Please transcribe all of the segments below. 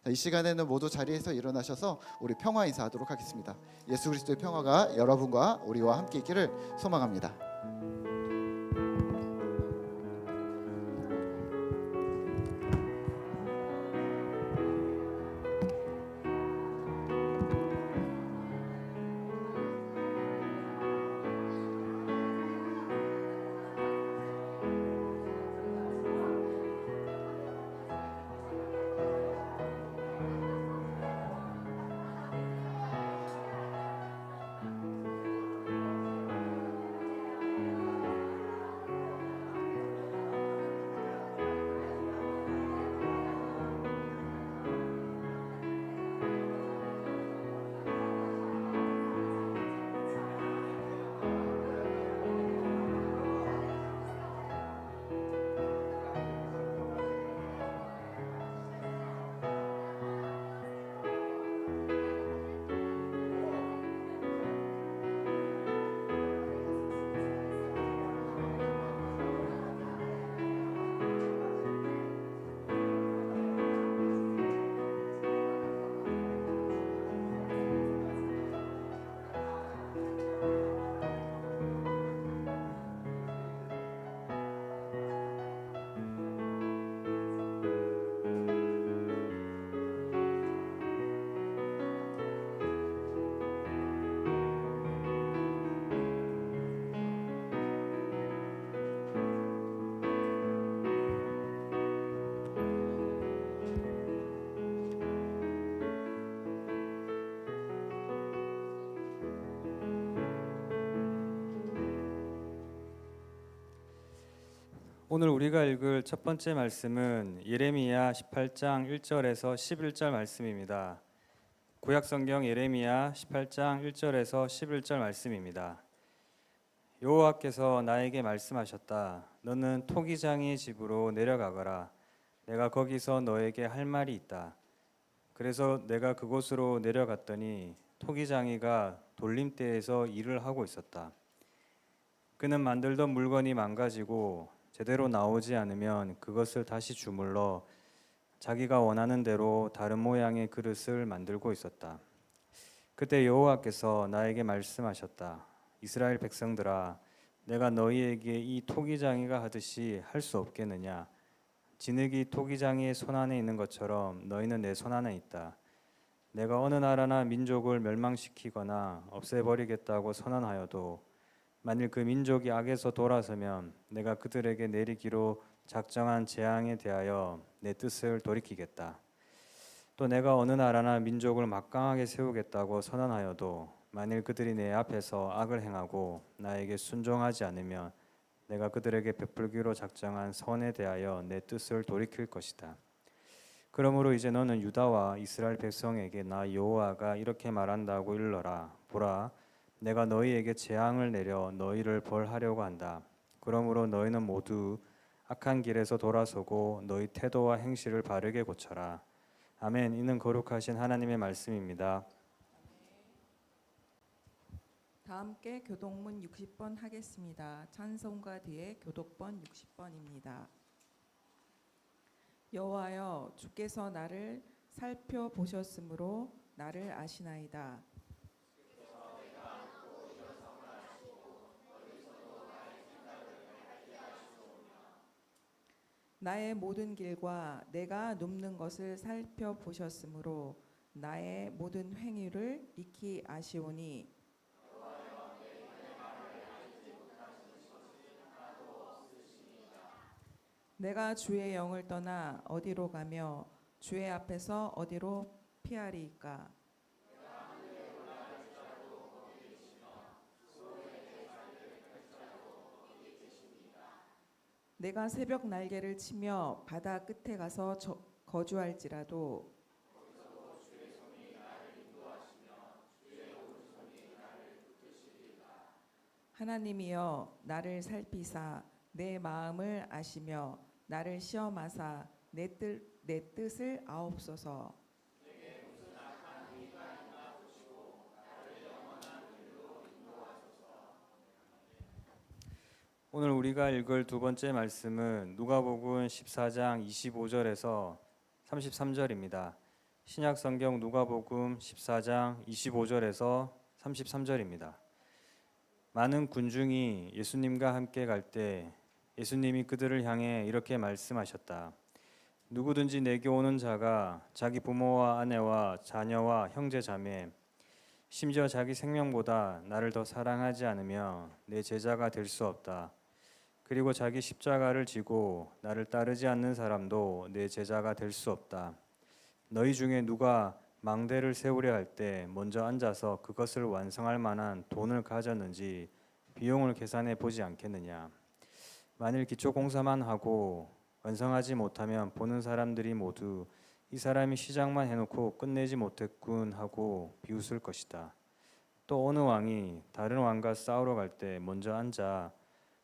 자, 이 시간에는 모두 자리에서 일어나셔서 우리 평화 인사하도록 하겠습니다. 예수 그리스도의 평화가 여러분과 우리와 함께 있기를 소망합니다. 오늘 우리가 읽을 첫 번째 말씀은 예레미야 18장 1절에서 11절 말씀입니다. 구약 성경 예레미야 18장 1절에서 11절 말씀입니다. 여호와께서 나에게 말씀하셨다. 너는 토기장의 집으로 내려가거라. 내가 거기서 너에게 할 말이 있다. 그래서 내가 그곳으로 내려갔더니 토기장이가 돌림대에서 일을 하고 있었다. 그는 만들던 물건이 망가지고 제대로 나오지 않으면 그것을 다시 주물러 자기가 원하는 대로 다른 모양의 그릇을 만들고 있었다. 그때 여호와께서 나에게 말씀하셨다. 이스라엘 백성들아, 내가 너희에게 이 토기장이가 하듯이 할 수 없겠느냐? 진흙이 토기장이의 손안에 있는 것처럼 너희는 내 손안에 있다. 내가 어느 나라나 민족을 멸망시키거나 없애버리겠다고 선언하여도 만일 그 민족이 악에서 돌아서면 내가 그들에게 내리기로 작정한 재앙에 대하여 내 뜻을 돌이키겠다. 또 내가 어느 나라나 민족을 막강하게 세우겠다고 선언하여도 만일 그들이 내 앞에서 악을 행하고 나에게 순종하지 않으면 내가 그들에게 베풀기로 작정한 선에 대하여 내 뜻을 돌이킬 것이다. 그러므로 이제 너는 유다와 이스라엘 백성에게 나 여호와가 이렇게 말한다고 일러라. 보라, 내가 너희에게 재앙을 내려 너희를 벌하려고 한다. 그러므로 너희는 모두 악한 길에서 돌아서고 너희 태도와 행실을 바르게 고쳐라. 아멘. 이는 거룩하신 하나님의 말씀입니다. 다 함께 교독문 60번 하겠습니다. 찬송가 뒤에 교독번 60번입니다. 여호와여, 주께서 나를 살펴보셨으므로 나를 아시나이다. 나의 모든 길과 내가 눕는 것을 살펴보셨으므로 나의 모든 행위를 익히 아시오니 내가 주의 영을 떠나 어디로 가며 주의 앞에서 어디로 피하리이까? 내가 새벽 날개를 치며 바다 끝에 가서 거주할지라도 하나님이여 나를 살피사 내 마음을 아시며 나를 시험하사 내 뜻을 아옵소서. 오늘 우리가 읽을 두 번째 말씀은 누가복음 14장 25절에서 33절입니다. 신약 성경 누가복음 14장 25절에서 33절입니다. 많은 군중이 예수님과 함께 갈 때 예수님이 그들을 향해 이렇게 말씀하셨다. 누구든지 내게 오는 자가 자기 부모와 아내와 자녀와 형제 자매 심지어 자기 생명보다 나를 더 사랑하지 않으며 내 제자가 될 수 없다. 그리고 자기 십자가를 지고 나를 따르지 않는 사람도 내 제자가 될 수 없다. 너희 중에 누가 망대를 세우려 할 때 먼저 앉아서 그것을 완성할 만한 돈을 가졌는지 비용을 계산해 보지 않겠느냐. 만일 기초 공사만 하고 완성하지 못하면 보는 사람들이 모두 이 사람이 시작만 해놓고 끝내지 못했군 하고 비웃을 것이다. 또 어느 왕이 다른 왕과 싸우러 갈 때 먼저 앉아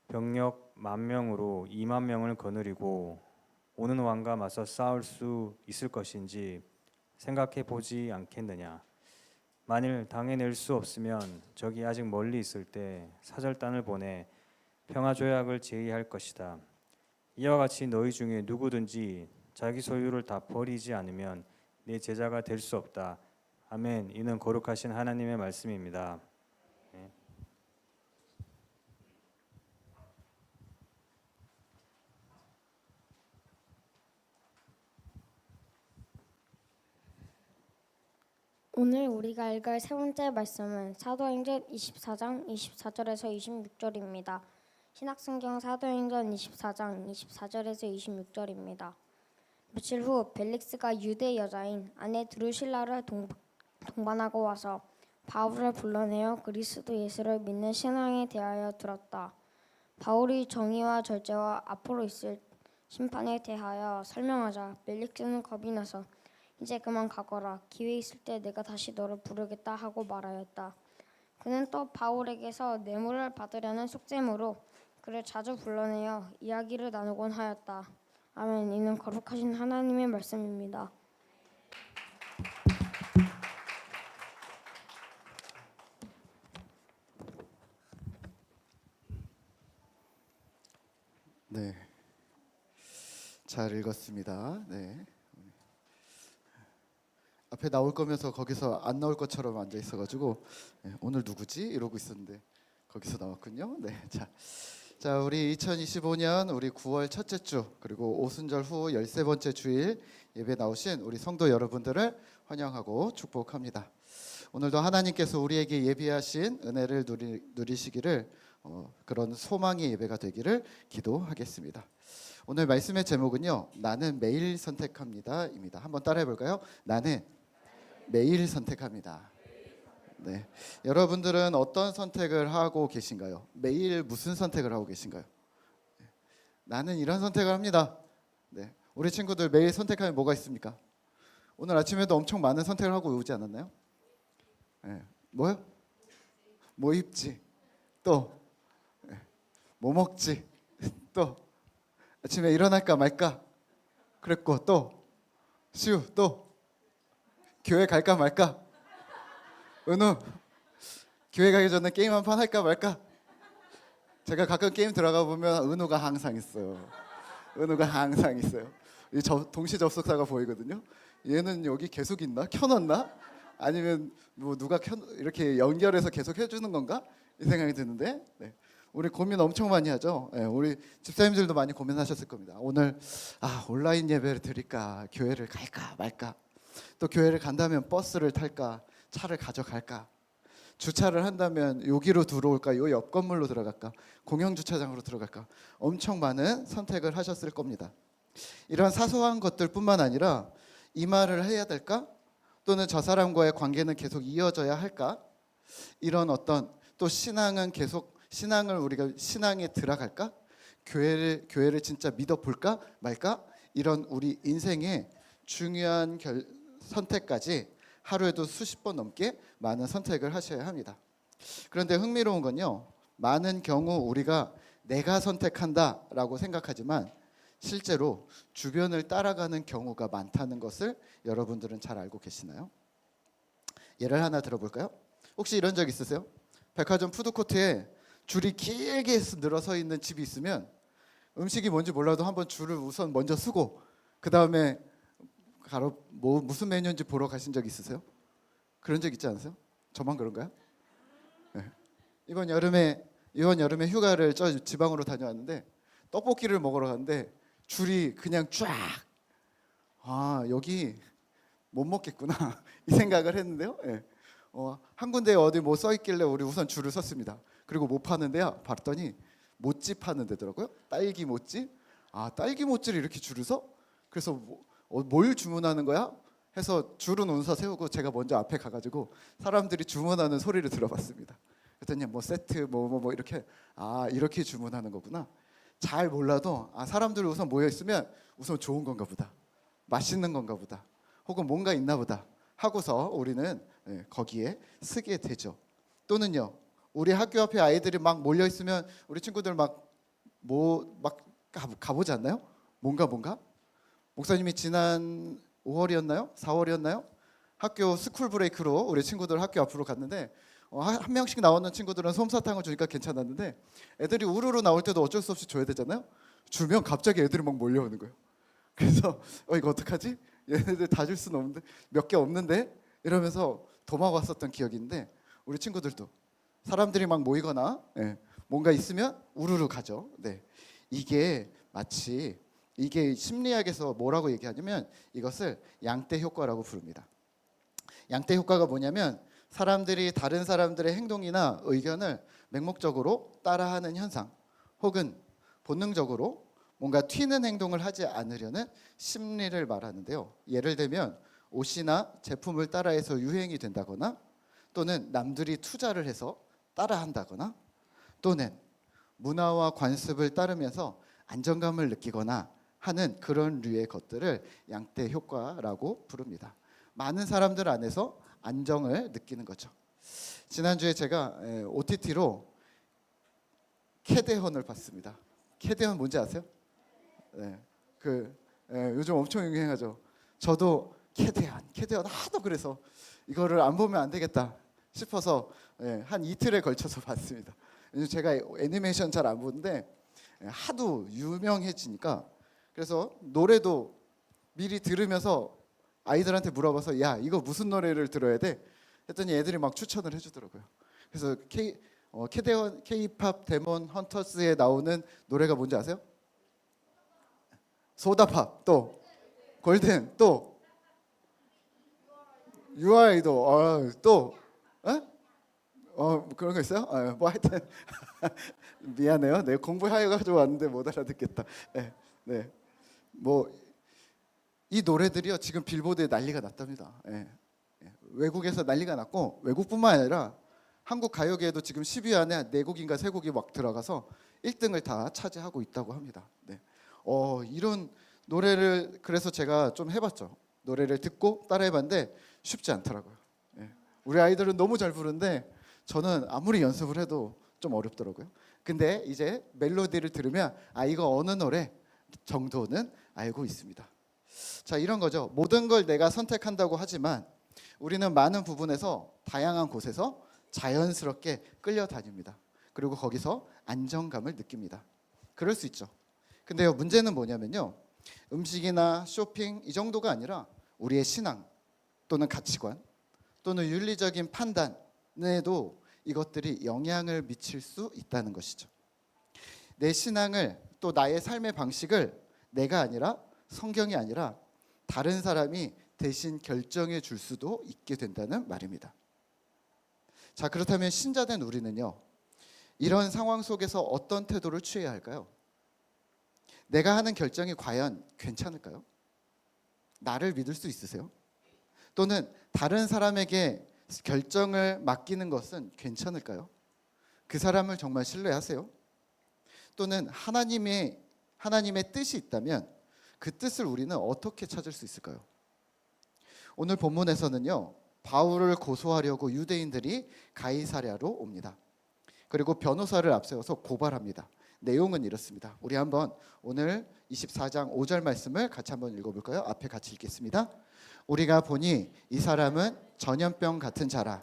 병력 10,000명으로 20,000명을 거느리고 오는 왕과 맞서 싸울 수 있을 것인지 생각해 보지 않겠느냐. 만일 당해낼 수 없으면 적이 아직 멀리 있을 때 사절단을 보내 평화조약을 제의할 것이다. 이와 같이 너희 중에 누구든지 자기 소유를 다 버리지 않으면 내 제자가 될 수 없다. 아멘. 이는 거룩하신 하나님의 말씀입니다. 네. 오늘 우리가 읽을 세 번째 말씀은 사도행전 24장 24절에서 26절입니다. 신약성경 사도행전 24장 24절에서 26절입니다. 며칠 후 벨릭스가 유대 여자인 아내 드루실라를 동반하고 와서 바울을 불러내어 그리스도 예수를 믿는 신앙에 대하여 들었다. 바울이 정의와 절제와 앞으로 있을 심판에 대하여 설명하자 벨릭스는 겁이 나서 이제 그만 가거라. 기회 있을 때 내가 다시 너를 부르겠다 하고 말하였다. 그는 또 바울에게서 뇌물을 받으려는 속셈으로 그를 자주 불러내어 이야기를 나누곤 하였다. 아멘. 이는 거룩하신 하나님의 말씀입니다. 네, 잘 읽었습니다. 네. 앞에 나올 거면서 거기서 안 나올 것처럼 앉아 있어가지고 오늘 누구지 이러고 있었는데 거기서 나왔군요. 네, 자 우리 2025년 우리 9월 첫째 주 그리고 오순절 후 13번째 주일 예배 나오신 우리 성도 여러분들을 환영하고 축복합니다. 오늘도 하나님께서 우리에게 예비하신 은혜를 누리시기를 그런 소망의 예배가 되기를 기도하겠습니다. 오늘 말씀의 제목은요, 나는 매일 선택합니다입니다. 한번 따라해 볼까요? 나는 매일 선택합니다. 네, 여러분들은 어떤 선택을 하고 계신가요? 매일 무슨 선택을 하고 계신가요? 나는 이런 선택을 합니다. 네, 우리 친구들 매일 선택하면 뭐가 있습니까? 오늘 아침에도 엄청 많은 선택을 하고 오지 않았나요? 네, 뭐요? 뭐 입지? 또 뭐 먹지? 또 아침에 일어날까 말까? 그랬고 또 시우 또 교회 갈까 말까? 은우 교회 가기 전에 게임 한 판 할까 말까? 제가 가끔 게임 들어가 보면 은우가 항상 있어요. 은우가 항상 있어요. 이 동시 접속사가 보이거든요. 얘는 여기 계속 있나? 켜놨나? 아니면 뭐 누가 이렇게 연결해서 계속 해주는 건가? 이 생각이 드는데 네. 우리 고민 엄청 많이 하죠. 네, 우리 집사님들도 많이 고민하셨을 겁니다. 오늘 온라인 예배를 드릴까? 교회를 갈까 말까? 또 교회를 간다면 버스를 탈까? 차를 가져갈까? 주차를 한다면 여기로 들어올까? 요 옆 건물로 들어갈까? 공영 주차장으로 들어갈까? 엄청 많은 선택을 하셨을 겁니다. 이런 사소한 것들뿐만 아니라 이 말을 해야 될까? 또는 저 사람과의 관계는 계속 이어져야 할까? 이런 어떤 또 신앙을 우리가 신앙에 들어갈까? 교회를 진짜 믿어볼까 말까? 이런 우리 인생의 중요한 선택까지 하루에도 수십 번 넘게 많은 선택을 하셔야 합니다. 그런데 흥미로운 건요, 많은 경우 우리가 내가 선택한다라고 생각하지만 실제로 주변을 따라가는 경우가 많다는 것을 여러분들은 잘 알고 계시나요? 예를 하나 들어볼까요? 혹시 이런 적 있으세요? 백화점 푸드코트에 줄이 길게 늘어서 있는 집이 있으면 음식이 뭔지 몰라도 한번 줄을 우선 먼저 쓰고 그 다음에 가로 뭐 무슨 메뉴인지 보러 가신 적 있으세요? 그런 적 있지 않으세요? 저만 그런가요? 네. 이번 여름에 휴가를 저 지방으로 다녀왔는데 떡볶이를 먹으러 갔는데 줄이 그냥 쫙. 아, 여기 못 먹겠구나 이 생각을 했는데요. 예. 한 군데 어디 뭐 써 있길래 우리 우선 줄을 섰습니다. 그리고 뭐 파는데요? 봤더니 모찌 파는 데더라고요. 딸기 모찌. 아, 딸기 모찌를 이렇게 줄을 서? 그래서 뭘 주문하는 거야? 해서 줄은 운서 세우고 제가 먼저 앞에 가가지고 사람들이 주문하는 소리를 들어봤습니다. 그랬더니 뭐 세트 뭐 이렇게, 아, 이렇게 주문하는 거구나. 잘 몰라도 사람들 우선 모여 있으면 우선 좋은 건가 보다, 맛있는 건가 보다, 혹은 뭔가 있나 보다 하고서 우리는 거기에 쓰게 되죠. 또는요, 우리 학교 앞에 아이들이 막 몰려 있으면 우리 친구들 막 가보지 않나요? 뭔가 목사님이 지난 5월이었나요? 4월이었나요? 학교 스쿨 브레이크로 우리 친구들 학교 앞으로 갔는데 한 명씩 나오는 친구들은 솜사탕을 주니까 괜찮았는데 애들이 우르르 나올 때도 어쩔 수 없이 줘야 되잖아요. 주면 갑자기 애들이 막 몰려오는 거예요. 그래서 이거 어떡하지? 얘네들 다 줄 수는 없는데, 몇 개 없는데 이러면서 도망 왔었던 기억이 있는데, 우리 친구들도 사람들이 막 모이거나 뭔가 있으면 우르르 가죠. 네. 이게 마치, 이게 심리학에서 뭐라고 얘기하냐면 이것을 양떼 효과라고 부릅니다. 양떼 효과가 뭐냐면 사람들이 다른 사람들의 행동이나 의견을 맹목적으로 따라하는 현상, 혹은 본능적으로 뭔가 튀는 행동을 하지 않으려는 심리를 말하는데요. 예를 들면 옷이나 제품을 따라해서 유행이 된다거나, 또는 남들이 투자를 해서 따라한다거나, 또는 문화와 관습을 따르면서 안정감을 느끼거나 하는 그런 류의 것들을 양떼 효과라고 부릅니다. 많은 사람들 안에서 안정을 느끼는 거죠. 지난주에 제가 OTT로 캐대헌을 봤습니다. 캐대헌 뭔지 아세요? 네, 요즘 엄청 유행하죠. 저도 캐대헌 하도 그래서 이거를 안 보면 안 되겠다 싶어서 한 이틀에 걸쳐서 봤습니다. 제가 애니메이션 잘 안 보는데 하도 유명해지니까, 그래서 노래도 미리 들으면서 아이들한테 물어봐서 야, 이거 무슨 노래를 들어야 돼? 했더니 애들이 막 추천을 해주더라고요. 그래서 캐대헌 K-팝 데몬 헌터스에 나오는 노래가 뭔지 아세요? 소다팝, 또 골든, 또 유아이도, 또 그런 거 있어요? 뭐 하여튼 미안해요. 내 공부하여가지고 왔는데 못 알아듣겠다. 네. 뭐 이 노래들이요 지금 빌보드에 난리가 났답니다. 외국에서 난리가 났고, 외국뿐만 아니라 한국 가요계에도 지금 10위 안에 4곡인가 3곡이 막 들어가서 1등을 다 차지하고 있다고 합니다. 네. 이런 노래를 그래서 제가 좀 해봤죠. 노래를 듣고 따라해봤는데 쉽지 않더라고요. 우리 아이들은 너무 잘 부르는데 저는 아무리 연습을 해도 좀 어렵더라고요. 근데 이제 멜로디를 들으면 이거 어느 노래 정도는 알고 있습니다. 자, 이런 거죠. 모든 걸 내가 선택한다고 하지만 우리는 많은 부분에서 다양한 곳에서 자연스럽게 끌려다닙니다. 그리고 거기서 안정감을 느낍니다. 그럴 수 있죠. 근데요, 문제는 뭐냐면요, 음식이나 쇼핑 이 정도가 아니라 우리의 신앙 또는 가치관 또는 윤리적인 판단에도 이것들이 영향을 미칠 수 있다는 것이죠. 내 신앙을, 또 나의 삶의 방식을 내가 아니라, 성경이 아니라 다른 사람이 대신 결정해 줄 수도 있게 된다는 말입니다. 자, 그렇다면 신자된 우리는요, 이런 상황 속에서 어떤 태도를 취해야 할까요? 내가 하는 결정이 과연 괜찮을까요? 나를 믿을 수 있으세요? 또는 다른 사람에게 결정을 맡기는 것은 괜찮을까요? 그 사람을 정말 신뢰하세요? 또는 하나님의 뜻이 있다면 그 뜻을 우리는 어떻게 찾을 수 있을까요? 오늘 본문에서는요, 바울을 고소하려고 유대인들이 가이사랴로 옵니다. 그리고 변호사를 앞세워서 고발합니다. 내용은 이렇습니다. 우리 한번 오늘 24장 5절 말씀을 같이 한번 읽어볼까요? 앞에 같이 읽겠습니다. 우리가 보니 이 사람은 전염병 같은 자라,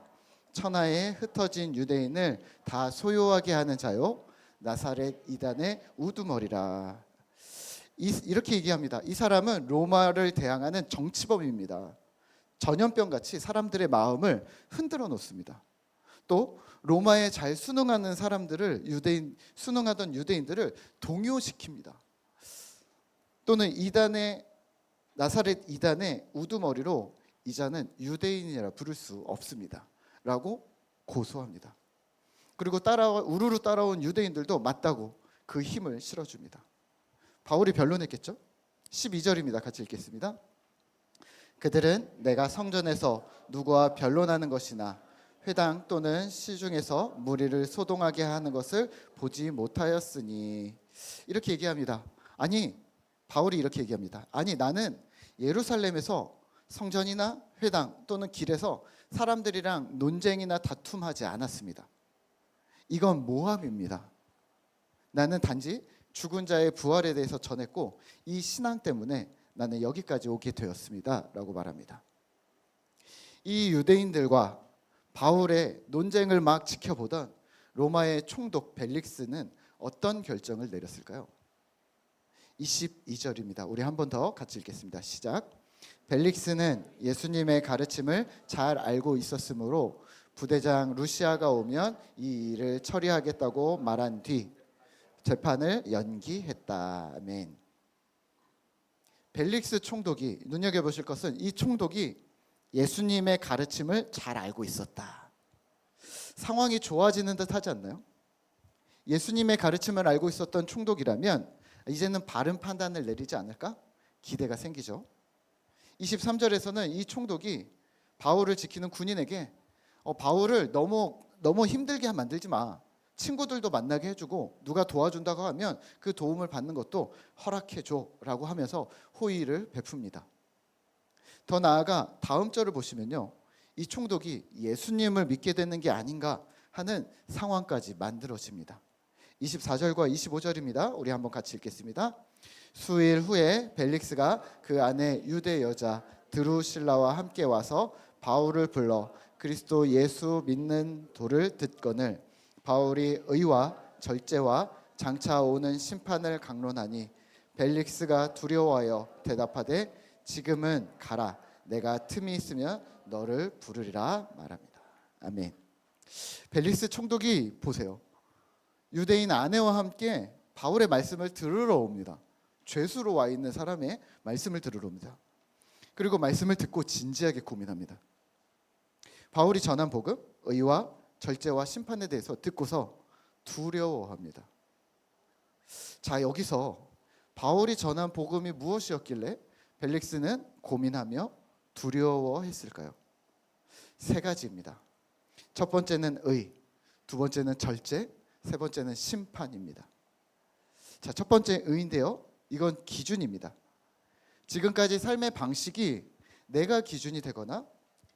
천하에 흩어진 유대인을 다 소요하게 하는 자요, 나사렛 이단의 우두머리라. 이렇게 얘기합니다. 이 사람은 로마를 대항하는 정치범입니다. 전염병 같이 사람들의 마음을 흔들어 놓습니다. 또 로마에 잘 순응하는 사람들을 순응하던 유대인들을 동요시킵니다. 또는 나사렛 이단의 우두머리로 이 자는 유대인이라 부를 수 없습니다. 라고 고소합니다. 그리고 우르르 따라온 유대인들도 맞다고 그 힘을 실어줍니다. 바울이 변론했겠죠? 12절입니다. 같이 읽겠습니다. 그들은 내가 성전에서 누구와 변론하는 것이나 회당 또는 시중에서 무리를 소동하게 하는 것을 보지 못하였으니, 이렇게 얘기합니다. 바울이 이렇게 얘기합니다. 나는 예루살렘에서 성전이나 회당 또는 길에서 사람들이랑 논쟁이나 다툼하지 않았습니다. 이건 모함입니다. 나는 단지 죽은 자의 부활에 대해서 전했고 이 신앙 때문에 나는 여기까지 오게 되었습니다. 라고 말합니다. 이 유대인들과 바울의 논쟁을 막 지켜보던 로마의 총독 벨릭스는 어떤 결정을 내렸을까요? 22절입니다. 우리 한 번 더 같이 읽겠습니다. 시작. 벨릭스는 예수님의 가르침을 잘 알고 있었으므로 부대장 루시아가 오면 이 일을 처리하겠다고 말한 뒤 재판을 연기했다. 아멘. 벨릭스 총독이 눈여겨보실 것은 이 총독이 예수님의 가르침을 잘 알고 있었다. 상황이 좋아지는 듯 하지 않나요? 예수님의 가르침을 알고 있었던 총독이라면 이제는 바른 판단을 내리지 않을까? 기대가 생기죠. 23절에서는 이 총독이 바울을 지키는 군인에게 바울을 너무 힘들게 만들지 마. 친구들도 만나게 해주고 누가 도와준다고 하면 그 도움을 받는 것도 허락해줘 라고 하면서 호의를 베풉니다. 더 나아가 다음 절을 보시면요, 이 총독이 예수님을 믿게 되는 게 아닌가 하는 상황까지 만들어집니다. 24절과 25절입니다. 우리 한번 같이 읽겠습니다. 수일 후에 벨릭스가 그 안에 유대 여자 드루실라와 함께 와서 바울을 불러 그리스도 예수 믿는 도를 듣거늘 바울이 의와 절제와 장차 오는 심판을 강론하니 벨릭스가 두려워하여 대답하되 지금은 가라. 내가 틈이 있으면 너를 부르리라 말합니다. 아멘. 벨릭스 총독이 보세요. 유대인 아내와 함께 바울의 말씀을 들으러 옵니다. 죄수로 와 있는 사람의 말씀을 들으러 옵니다. 그리고 말씀을 듣고 진지하게 고민합니다. 바울이 전한 복음, 의와 절제와 심판에 대해서 듣고서 두려워합니다. 자, 여기서 바울이 전한 복음이 무엇이었길래 벨릭스는 고민하며 두려워했을까요? 세 가지입니다. 첫 번째는 의, 두 번째는 절제, 세 번째는 심판입니다. 자, 첫 번째 의인데요. 이건 기준입니다. 지금까지 삶의 방식이 내가 기준이 되거나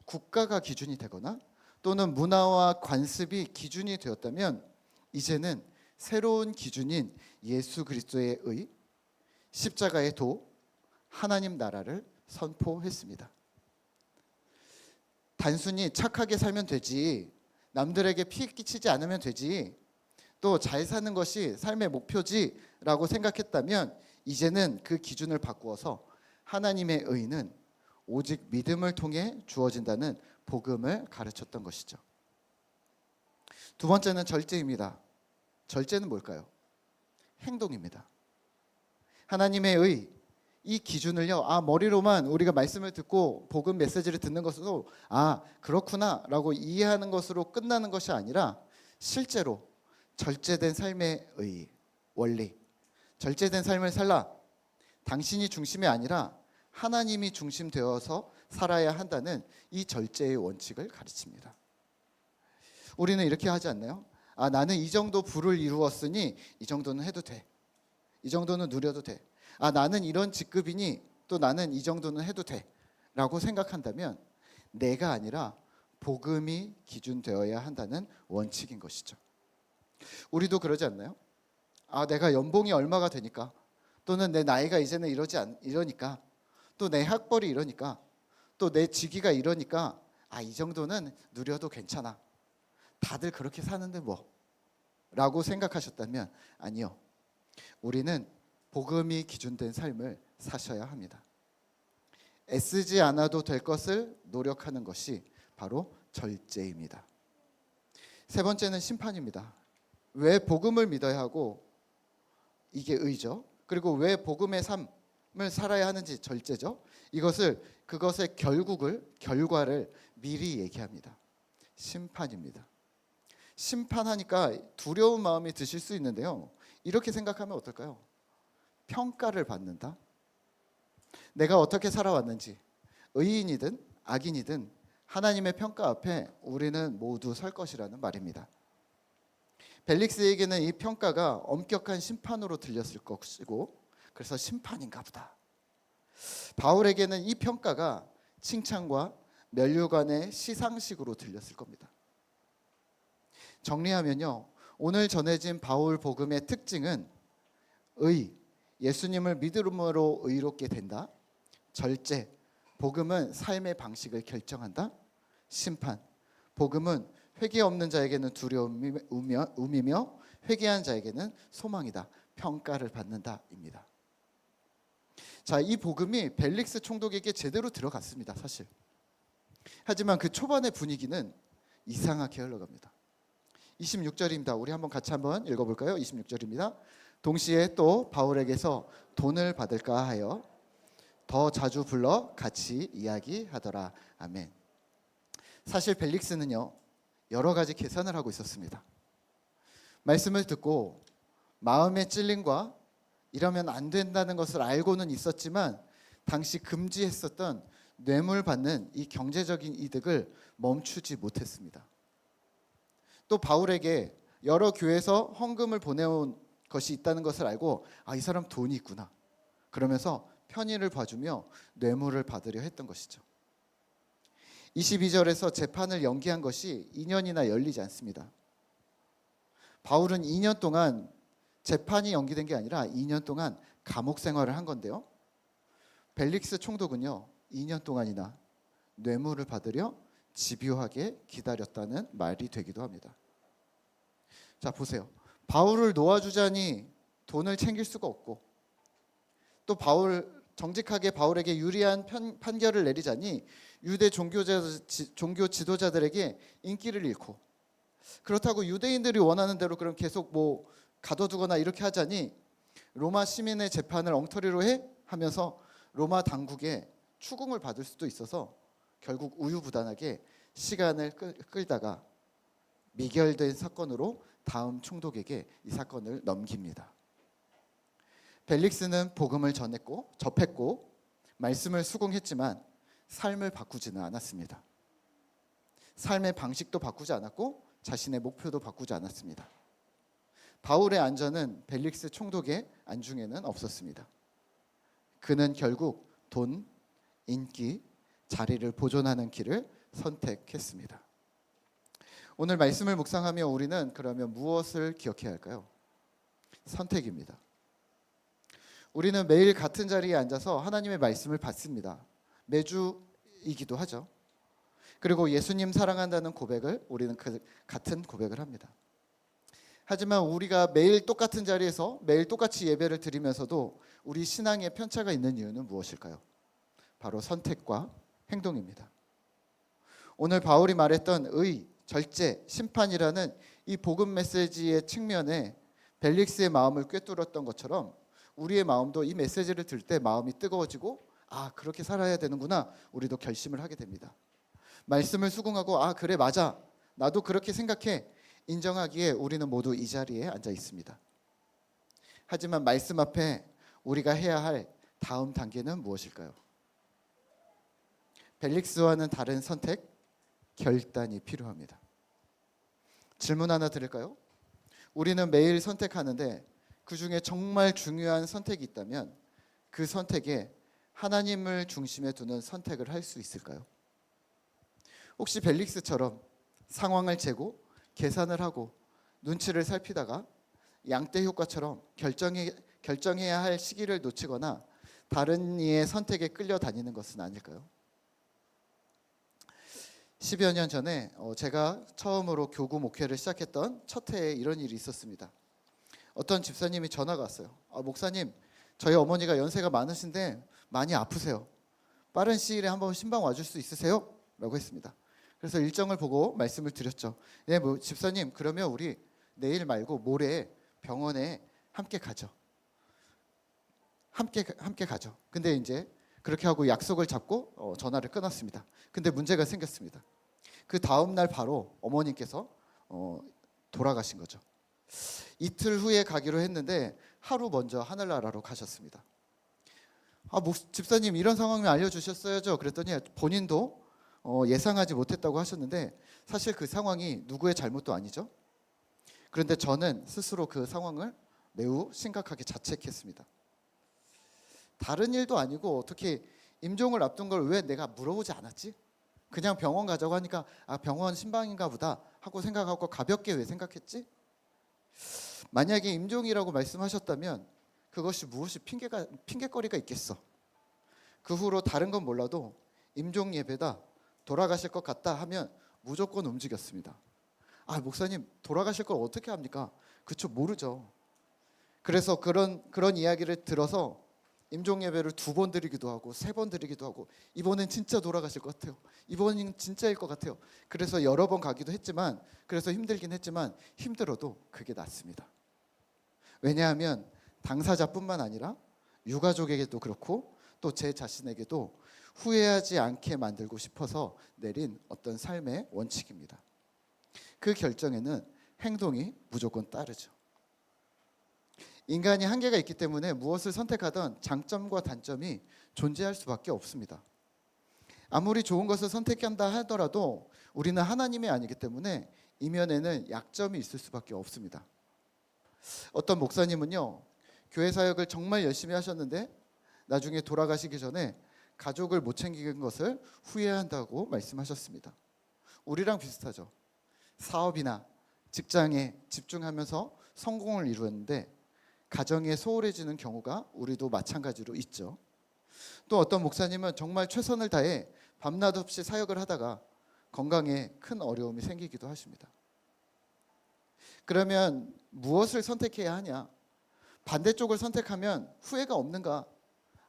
국가가 기준이 되거나 또는 문화와 관습이 기준이 되었다면 이제는 새로운 기준인 예수 그리스도의 의, 십자가의 도, 하나님 나라를 선포했습니다. 단순히 착하게 살면 되지, 남들에게 피해 끼치지 않으면 되지, 또 잘 사는 것이 삶의 목표지라고 생각했다면 이제는 그 기준을 바꾸어서 하나님의 의는 오직 믿음을 통해 주어진다는 복음을 가르쳤던 것이죠. 두 번째는 절제입니다. 절제는 뭘까요? 행동입니다. 하나님의 의, 이 기준을요, 머리로만 우리가 말씀을 듣고 복음 메시지를 듣는 것으로 그렇구나 라고 이해하는 것으로 끝나는 것이 아니라 실제로 절제된 삶의 의, 원리, 절제된 삶을 살라. 당신이 중심이 아니라 하나님이 중심되어서 살아야 한다는 이 절제의 원칙을 가르칩니다. 우리는 이렇게 하지 않나요? 나는 이 정도 부를 이루었으니 이 정도는 해도 돼. 이 정도는 누려도 돼. 나는 이런 직급이니 또 나는 이 정도는 해도 돼. 라고 생각한다면 내가 아니라 복음이 기준되어야 한다는 원칙인 것이죠. 우리도 그러지 않나요? 내가 연봉이 얼마가 되니까, 또는 내 나이가 이제는 이러니까, 또 내 학벌이 이러니까, 또 내 직위가 이러니까 이 정도는 누려도 괜찮아. 다들 그렇게 사는데 뭐 라고 생각하셨다면 아니요. 우리는 복음이 기준된 삶을 사셔야 합니다. 애쓰지 않아도 될 것을 노력하는 것이 바로 절제입니다. 세 번째는 심판입니다. 왜 복음을 믿어야 하고 이게 의죠. 그리고 왜 복음의 삶을 살아야 하는지 절제죠. 그것의 결과를 미리 얘기합니다. 심판입니다. 심판하니까 두려운 마음이 드실 수 있는데요. 이렇게 생각하면 어떨까요? 평가를 받는다. 내가 어떻게 살아왔는지, 의인이든 악인이든 하나님의 평가 앞에 우리는 모두 설 것이라는 말입니다. 벨릭스에게는 이 평가가 엄격한 심판으로 들렸을 것이고, 그래서 심판인가 보다. 바울에게는 이 평가가 칭찬과 면류관의 시상식으로 들렸을 겁니다. 정리하면요, 오늘 전해진 바울 복음의 특징은 예수님을 믿음으로 의롭게 된다. 절제, 복음은 삶의 방식을 결정한다. 심판, 복음은 회개 없는 자에게는 두려움이며 회개한 자에게는 소망이다. 평가를 받는다입니다. 자, 이 복음이 벨릭스 총독에게 제대로 들어갔습니다, 사실. 하지만 그 초반의 분위기는 이상하게 흘러갑니다. 26절입니다. 우리 같이 한번 읽어볼까요? 26절입니다. 동시에 또 바울에게서 돈을 받을까 하여 더 자주 불러 같이 이야기하더라. 아멘. 사실 벨릭스는요, 여러 가지 계산을 하고 있었습니다. 말씀을 듣고 마음의 찔림과 이러면 안 된다는 것을 알고는 있었지만 당시 금지했었던 뇌물 받는 이 경제적인 이득을 멈추지 못했습니다. 또 바울에게 여러 교회에서 헌금을 보내온 것이 있다는 것을 알고 이 사람 돈이 있구나. 그러면서 편의를 봐주며 뇌물을 받으려 했던 것이죠. 22절에서 재판을 연기한 것이 2년이나 열리지 않습니다. 바울은 2년 동안 재판이 연기된 게 아니라 2년 동안 감옥 생활을 한 건데요. 벨릭스 총독은요, 2년 동안이나 뇌물을 받으려 집요하게 기다렸다는 말이 되기도 합니다. 자, 보세요. 바울을 놓아주자니 돈을 챙길 수가 없고, 또 정직하게 바울에게 유리한 판결을 내리자니 유대 종교 지도자들에게 인기를 잃고, 그렇다고 유대인들이 원하는 대로 그럼 계속 가둬두거나 이렇게 하자니 로마 시민의 재판을 엉터리로 하면서 로마 당국에 추궁을 받을 수도 있어서 결국 우유부단하게 시간을 끌다가 미결된 사건으로 다음 총독에게 이 사건을 넘깁니다. 벨릭스는 복음을 접했고 말씀을 수긍했지만 삶을 바꾸지는 않았습니다. 삶의 방식도 바꾸지 않았고 자신의 목표도 바꾸지 않았습니다. 바울의 안전은 벨릭스 총독의 안중에는 없었습니다. 그는 결국 돈, 인기, 자리를 보존하는 길을 선택했습니다. 오늘 말씀을 묵상하며 우리는 그러면 무엇을 기억해야 할까요? 선택입니다. 우리는 매일 같은 자리에 앉아서 하나님의 말씀을 받습니다. 매주이기도 하죠. 그리고 예수님 사랑한다는 고백을 우리는 같은 고백을 합니다. 하지만 우리가 매일 똑같은 자리에서 매일 똑같이 예배를 드리면서도 우리 신앙에 편차가 있는 이유는 무엇일까요? 바로 선택과 행동입니다. 오늘 바울이 말했던 절제, 심판이라는 이 복음 메시지의 측면에 벨릭스의 마음을 꿰뚫었던 것처럼 우리의 마음도 이 메시지를 들을 때 마음이 뜨거워지고 그렇게 살아야 되는구나, 우리도 결심을 하게 됩니다. 말씀을 수긍하고 그래 맞아, 나도 그렇게 생각해 인정하기에 우리는 모두 이 자리에 앉아 있습니다. 하지만 말씀 앞에 우리가 해야 할 다음 단계는 무엇일까요? 벨릭스와는 다른 선택, 결단이 필요합니다. 질문 하나 드릴까요? 우리는 매일 선택하는데 그 중에 정말 중요한 선택이 있다면 그 선택에 하나님을 중심에 두는 선택을 할 수 있을까요? 혹시 벨릭스처럼 상황을 재고 계산을 하고 눈치를 살피다가 양떼 효과처럼 결정해야 할 시기를 놓치거나 다른 이의 선택에 끌려다니는 것은 아닐까요? 10여 년 전에 제가 처음으로 교구 목회를 시작했던 첫 해에 이런 일이 있었습니다. 어떤 집사님이 전화가 왔어요. 목사님, 저희 어머니가 연세가 많으신데 많이 아프세요. 빠른 시일에 한번 신방 와줄 수 있으세요? 라고 했습니다. 그래서 일정을 보고 말씀을 드렸죠. 네, 뭐 집사님, 그러면 우리 내일 말고 모레 병원에 함께 가죠. 함께 가죠. 근데 이제 그렇게 하고 약속을 잡고 전화를 끊었습니다. 근데 문제가 생겼습니다. 그 다음 날 바로 어머님께서 돌아가신 거죠. 이틀 후에 가기로 했는데 하루 먼저 하늘나라로 가셨습니다. 집사님, 이런 상황을 알려주셨어야죠. 그랬더니 본인도 예상하지 못했다고 하셨는데 사실 그 상황이 누구의 잘못도 아니죠. 그런데 저는 스스로 그 상황을 매우 심각하게 자책했습니다. 다른 일도 아니고 어떻게 임종을 앞둔 걸 왜 내가 물어보지 않았지? 그냥 병원 가자고 하니까 병원 신방인가 보다 하고 생각하고 가볍게 왜 생각했지? 만약에 임종이라고 말씀하셨다면 그것이 무엇이 핑계거리가 있겠어. 그 후로 다른 건 몰라도 임종 예배다, 돌아가실 것 같다 하면 무조건 움직였습니다. 목사님, 돌아가실 걸 어떻게 합니까? 그쵸, 모르죠. 그래서 그런 이야기를 들어서 임종 예배를 2번 드리기도 하고 3번 드리기도 하고, 이번엔 진짜 돌아가실 것 같아요. 이번엔 진짜일 것 같아요. 그래서 여러 번 가기도 했지만, 그래서 힘들긴 했지만 힘들어도 그게 낫습니다. 왜냐하면 당사자뿐만 아니라 유가족에게도 그렇고 또 제 자신에게도 후회하지 않게 만들고 싶어서 내린 어떤 삶의 원칙입니다. 그 결정에는 행동이 무조건 따르죠. 인간이 한계가 있기 때문에 무엇을 선택하든 장점과 단점이 존재할 수밖에 없습니다. 아무리 좋은 것을 선택한다 하더라도 우리는 하나님이 아니기 때문에 이면에는 약점이 있을 수밖에 없습니다. 어떤 목사님은요, 교회 사역을 정말 열심히 하셨는데 나중에 돌아가시기 전에 가족을 못 챙긴 것을 후회한다고 말씀하셨습니다. 우리랑 비슷하죠. 사업이나 직장에 집중하면서 성공을 이루었는데 가정에 소홀해지는 경우가 우리도 마찬가지로 있죠. 또 어떤 목사님은 정말 최선을 다해 밤낮 없이 사역을 하다가 건강에 큰 어려움이 생기기도 하십니다. 그러면 무엇을 선택해야 하냐? 반대쪽을 선택하면 후회가 없는가?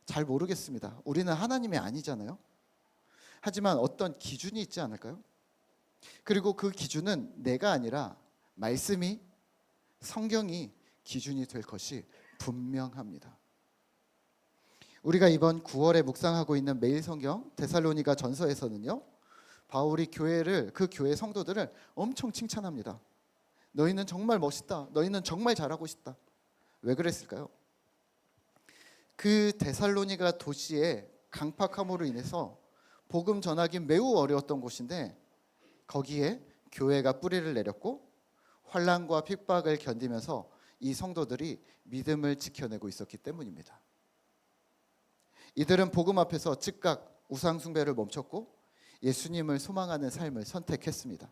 잘 모르겠습니다. 우리는 하나님이 아니잖아요. 하지만 어떤 기준이 있지 않을까요? 그리고 그 기준은 내가 아니라 말씀이, 성경이 기준이 될 것이 분명합니다. 우리가 이번 9월에 묵상하고 있는 매일 성경 데살로니가 전서에서는요, 바울이 그 교회 성도들을 엄청 칭찬합니다. 너희는 정말 멋있다. 너희는 정말 잘하고 싶다. 왜 그랬을까요? 그 데살로니가 도시의 강팍함으로 인해서 복음 전하기 매우 어려웠던 곳인데 거기에 교회가 뿌리를 내렸고 환난과 핍박을 견디면서 이 성도들이 믿음을 지켜내고 있었기 때문입니다. 이들은 복음 앞에서 즉각 우상 숭배를 멈췄고 예수님을 소망하는 삶을 선택했습니다.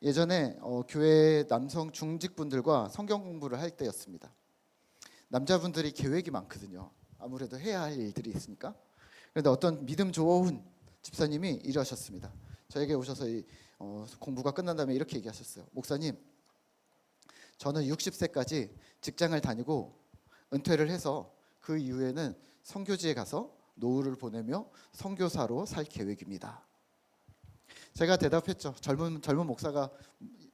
예전에 교회 남성 중직분들과 성경 공부를 할 때였습니다. 남자분들이 계획이 많거든요. 아무래도 해야 할 일들이 있으니까. 그런데 어떤 믿음 좋은 집사님이 이러셨습니다. 저에게 오셔서 공부가 끝난 다음에 이렇게 얘기하셨어요. 목사님, 저는 60세까지 직장을 다니고 은퇴를 해서 그 이후에는 선교지에 가서 노후를 보내며 선교사로 살 계획입니다. 제가 대답했죠. 젊은 목사가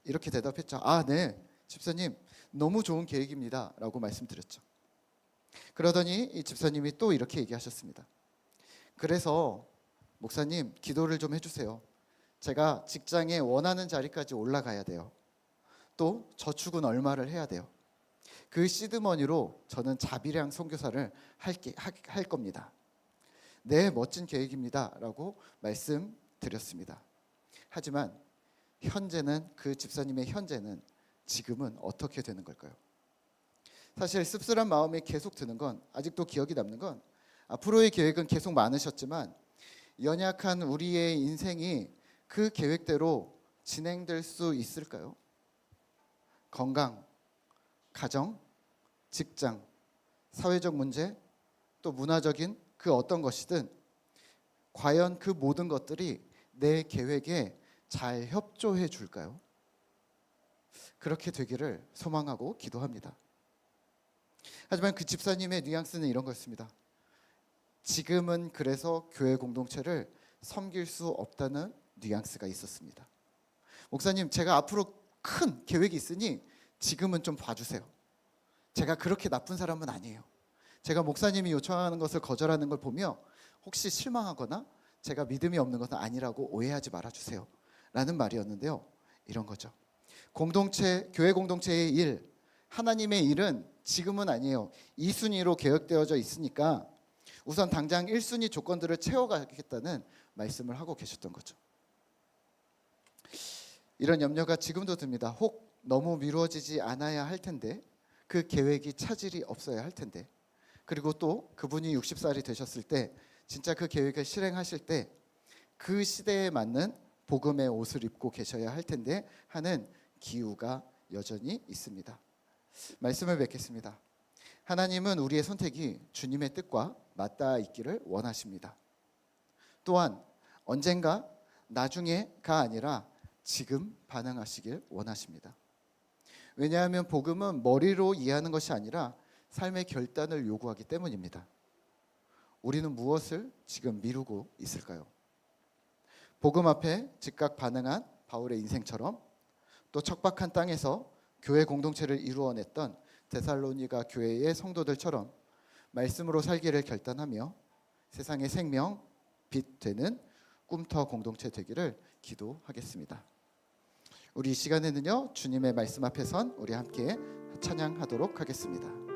이렇게 대답했죠. 네, 집사님, 너무 좋은 계획입니다 라고 말씀드렸죠. 그러더니 이 집사님이 또 이렇게 얘기하셨습니다. 그래서 목사님, 기도를 좀 해주세요. 제가 직장에 원하는 자리까지 올라가야 돼요. 또 저축은 얼마를 해야 돼요. 그 시드머니로 저는 자비량 선교사를 할 겁니다. 네, 멋진 계획입니다 라고 말씀드렸습니다. 하지만 그 집사님의 현재는 지금은 어떻게 되는 걸까요? 사실 씁쓸한 마음이 계속 드는 건, 아직도 기억이 남는 건, 앞으로의 계획은 계속 많으셨지만 연약한 우리의 인생이 그 계획대로 진행될 수 있을까요? 건강, 가정, 직장, 사회적 문제, 또 문화적인 그 어떤 것이든 과연 그 모든 것들이 내 계획에 잘 협조해 줄까요? 그렇게 되기를 소망하고 기도합니다. 하지만 그 집사님의 뉘앙스는 이런 거였습니다. 지금은 그래서 교회 공동체를 섬길 수 없다는 뉘앙스가 있었습니다. 목사님, 제가 앞으로 큰 계획이 있으니 지금은 좀 봐주세요. 제가 그렇게 나쁜 사람은 아니에요. 제가 목사님이 요청하는 것을 거절하는 걸 보며 혹시 실망하거나 제가 믿음이 없는 것은 아니라고 오해하지 말아주세요 라는 말이었는데요. 이런 거죠. 교회 공동체의 일, 하나님의 일은 지금은 아니에요. 2순위로 계획되어져 있으니까 우선 당장 1순위 조건들을 채워가겠다는 말씀을 하고 계셨던 거죠. 이런 염려가 지금도 듭니다. 혹 너무 미루어지지 않아야 할 텐데, 그 계획이 차질이 없어야 할 텐데, 그리고 또 그분이 60살이 되셨을 때 진짜 그 계획을 실행하실 때 그 시대에 맞는 복음의 옷을 입고 계셔야 할 텐데 하는 기우가 여전히 있습니다. 말씀을 맺겠습니다. 하나님은 우리의 선택이 주님의 뜻과 맞닿아 있기를 원하십니다. 또한 언젠가 나중에가 아니라 지금 반응하시길 원하십니다. 왜냐하면 복음은 머리로 이해하는 것이 아니라 삶의 결단을 요구하기 때문입니다. 우리는 무엇을 지금 미루고 있을까요? 복음 앞에 즉각 반응한 바울의 인생처럼, 또 척박한 땅에서 교회 공동체를 이루어냈던 데살로니가 교회의 성도들처럼 말씀으로 살기를 결단하며 세상의 생명, 빛 되는 꿈터 공동체 되기를 기도하겠습니다. 우리 이 시간에는요, 주님의 말씀 앞에 선 우리 함께 찬양하도록 하겠습니다.